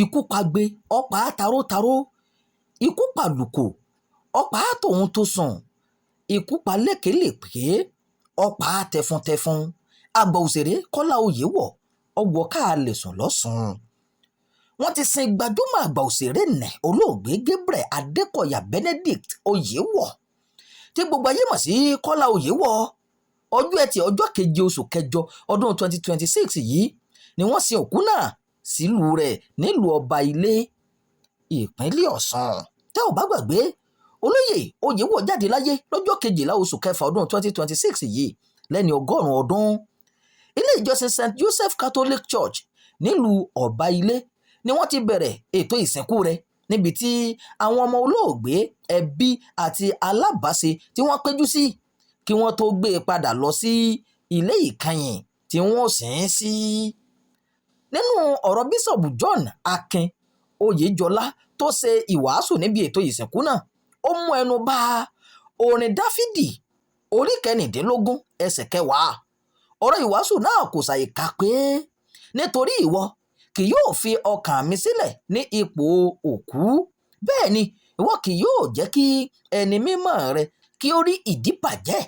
ikú pagbe ọ̀pá tarótaró, ikú pàlùkò ọ̀pá tòun tó sùn, ikú pa lékelèké ọ̀pá tẹfuntẹfun. Àgbà òṣèré Kọ́lá Oyèwọ̀ ọwọ́ káàlẹ̀ sùn lọ́sùn. Wọ́n ti sin gbajúmọ̀ àgbà òṣèré nẹ̀ olóògbé Gabriel Adékọ̀yà Benedict Oyèwọ̀ tí gbogbo ayé mọ̀ sí Kọ́lá Oyèwọ̀. Ọjọ́ Ẹtì ọjọ́ 7 oṣù kẹjọ ọdún 2026 yìí ni wọ́n sin òkú náà sílùú rẹ̀ nílùú Ọba Ilé ìpínlẹ̀ Ọ̀ṣun. Tẹ́ ò bá gbàgbé, olóyè Oyèwọ̀ jáde láyé lọ́jọ́ 12 oṣù kẹfà ọdún 2026 yìí lẹ́ni 100 ọdún. Ilé ìjọsìn St. Joseph Catholic Church nílùú Ọba Ilé ni wọ́n ti bẹ̀rẹ̀ ètò ìsìnkú rẹ̀, níbi tí àwọn ọmọ olóògbé, ẹbí àti alábàáṣe tí wọ́n péjú sí kí wọ́n tó gbé e padà lọ sí ilé ìkẹyìn tí wọ́n sìn sí. Nínú ọ̀rọ̀ Bíṣọ̀bù John Akin Oyèjọlá tó ṣe ìwàásù níbi ètò ìsìnkú náà, ó mú ẹnu bà orin Dáfídì orí 19 ẹsẹ̀ 10. Ọ̀rọ̀ ìwàásù náà kò ṣàìkà pé nítorí ìwọ kì yóò fi ọkàn mi sílẹ̀ ní ipò òkú, bẹ́ẹ̀ ni ìwọ kì yóò jẹ́ kí ẹni mímọ́ rẹ kí ó rí ìdíbàjẹ́.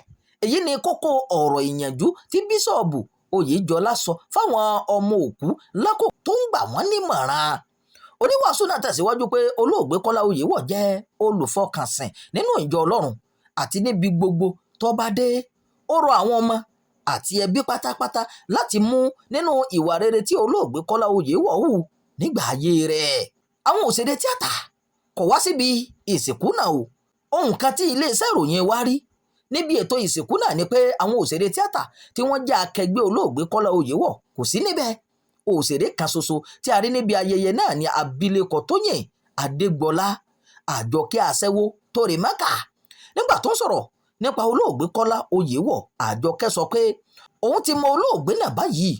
Èyí ni kókó ọ̀rọ̀ ìyànjú tí Bíṣọ̀bù Oyèjọlá sọ fáwọn ọmọ òkú lákòókò tó ń gbà wọ́n nímọ̀ràn. Oníwàásù náà tẹ̀síwájú pé olóògbé Kọ́lá Oyèwọ̀ jẹ́ olùfọkànsìn nínú ìjọ Ọlọ́run àti níbi gbogbo tó bá dé. Ó rọ àwọn ọmọ àti ẹbí pátápátá láti mú nínú ìwà rere tí olóògbé Kọ́lá Oyèwọ̀ hù nígbà ayé rẹ̀. Àwọn òṣèré tíátà kò wá síbi ìsìnkú náà o. Ohun kan tí iléeṣẹ́ ìròyìn wa rí níbi ètò ìsìnkú náà ni pé àwọn òṣèré tíátà tí wọ́n jẹ́ akẹgbẹ́ olóògbé Kọ́lá Oyèwọ̀ kò sí níbẹ̀. Òṣèré kan ṣoṣo tí a rí níbi ayẹyẹ náà ni abilékọ Tóyìn Adégbọlá Àjọkẹ́ aṣẹ́wó Torímákà. Nígbà tó ń sọ̀rọ̀ nípa olóògbé Kọ́lá Oyèwọ̀, Àjọkẹ́ sọ pé òun ti mọ olóògbé náà báyìí,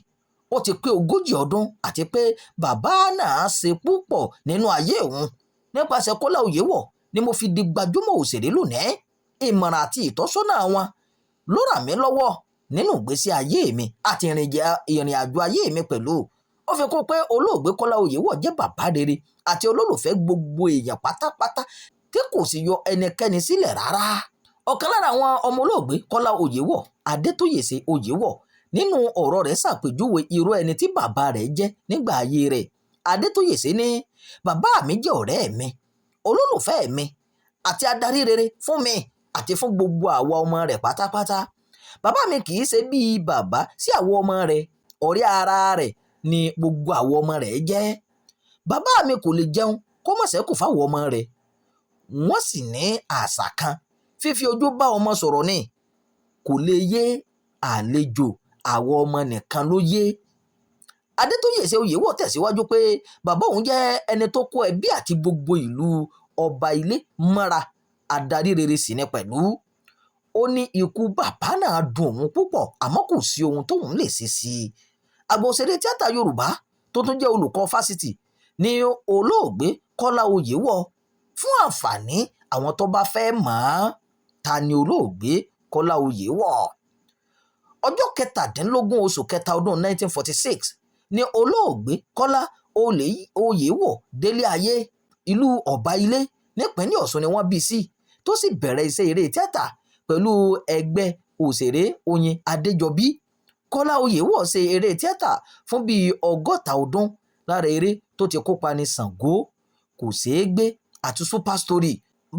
ó ti pé 40 ọdún àti pé bàbá náà ṣe púpọ̀ nínú ayé òun. Nípasẹ̀ Kọ́lá Oyèwọ̀ ni mo fi di gbajúmọ̀ òṣèré lónìí. Ìmọ̀ràn àti ìtọ́sọ́nà wọn ló ràn mí lọ́wọ́ nínú ìgbésí ayé mi àti ìrìn àjò ayé mi pẹ̀lú. Ó fi kún pé olóògbé Kọ́lá Oyèwọ̀ jẹ́ bàbá rere àti olólùfẹ́ gbogbo èèyàn pátápátá tí kò sì yọ ẹnikẹ́ni sílẹ̀ rárá. Ọ̀kan lára àwọn ọmọ olóògbé Kọ́lá Oyèwọ̀, Adétóyèsé Oyèwọ̀, nínú ọ̀rọ̀ rẹ̀ ṣàpèjúwe irú ẹni tí bàbá rẹ̀ jẹ́ nígbà ayé rẹ̀. Adétóyèsé ní, bàbá mi jẹ́ ọ̀rẹ́ mi, olólùfẹ́ mi àti adarí rere fún mi àti fún gbogbo àwa ọmọ rẹ̀ pátápátá. Bàbá mi kì í ṣe bíi bàbá sí àwọn ọmọ rẹ̀, ọ̀rẹ́ ara rẹ̀ ni gbogbo àwọn ọmọ rẹ̀ jẹ́. Bàbá mi kò lè jẹun kó má ṣẹ́kù fáwọn ọmọ rẹ̀. Wọ́n sì ní àṣà kan, fífi ojú bá ọmọ sọ̀rọ̀ ni, kò lè yé àlejò, àwọn ọmọ nìkan ló yé. Adétóyèsé Oyèwọ̀ tẹ̀síwájú pé bàbá òun jẹ́ ẹni tó kó ẹbí àti gbogbo ìlú Ọba Ilé mọ́ra, adarí rere sì ni pẹ̀lú. Ó ní ikú bàbá náà dùn òun púpọ̀ àmọ́ kò sí ohun tóun lè ṣe sí i. Àgbà òṣèré tíátà Yorùbá tó tún jẹ́ olùkọ́ fásitì ni olóògbé Kọ́lá Oyèwọ̀. Fún àǹfààní àwọn tó bá fẹ́ mọ̀ ọ́n, ta ni olóògbé Kọ́lá Oyèwọ̀? Ọjọ́ 17 oṣù kẹta ọdún 1946 ni olóògbé Kọ́lá Oyèwọ̀ délé ayé. Ìlú Ọba Ilé nípínlẹ̀ Ọ̀ṣun ni wọ́n bí sí, tó sì bẹ̀rẹ̀ iṣẹ́ eré tíátà pẹ̀lú ẹgbẹ́ òṣèré Oyin Adéjọbí. Kọ́lá Oyèwọ̀ ṣe eré tíátà fún bíi 60 ọdún. Lára eré tó ti kópa ní Ṣàngó, Kò Ṣeé Gbé àti Super Story.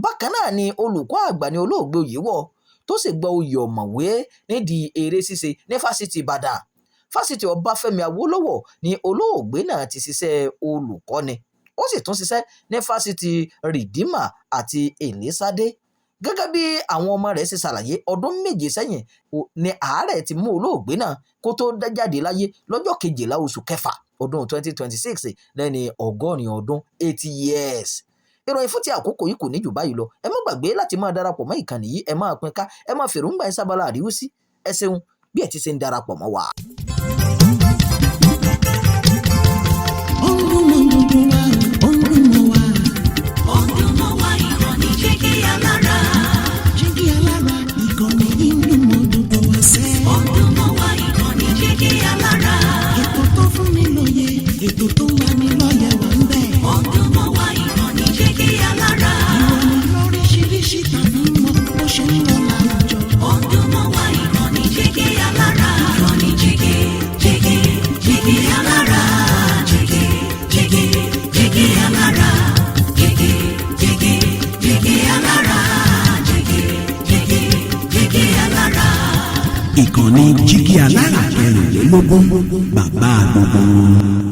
Bákan náà ni olùkọ́ àgbà ní olóògbé Oyèwọ̀ tó sì gba oyè ọ̀mọ̀wé nídìí eré ṣíṣe ní Fásitì Ìbàdàn. Fásitì Ọbáfẹ́mi Awólọ́wọ̀ ni olóògbé náà ti ṣiṣẹ́ olùkọ́ni. Ó sì tún ṣiṣẹ́ ní Fásitì Rìdímà àti Èlísádé. Gẹ́gẹ́ bí àwọn ọmọ rẹ̀ ṣe ṣàlàyé, ọdún 7 sẹ́yìn ni àárẹ̀ ti mú olóògbé náà kó tó jáde láyé lọ́jọ́ 12 oṣù kẹfà ọdún 2026 lẹ́ni 100 ọdún 80 years. Ìròyìn fún ti àkókò yìí kò ní jù báyìí lọ. Ẹ má gbàgbé láti máa darapọ̀ mọ́ ìkànnì yìí, ẹ máa pín ká, ẹ máa fèròǹgbà ẹ sábàlá àríwú sí. Ẹ ṣeun bí ẹ ti ṣe ń darapọ̀ mọ́ wa. Ètò tó fún ni lóye, ètò tó wà ní lọ́yẹ̀ wà ń bẹ̀. ìkànnì Jígí Alárà 24, bàbá gbogbo.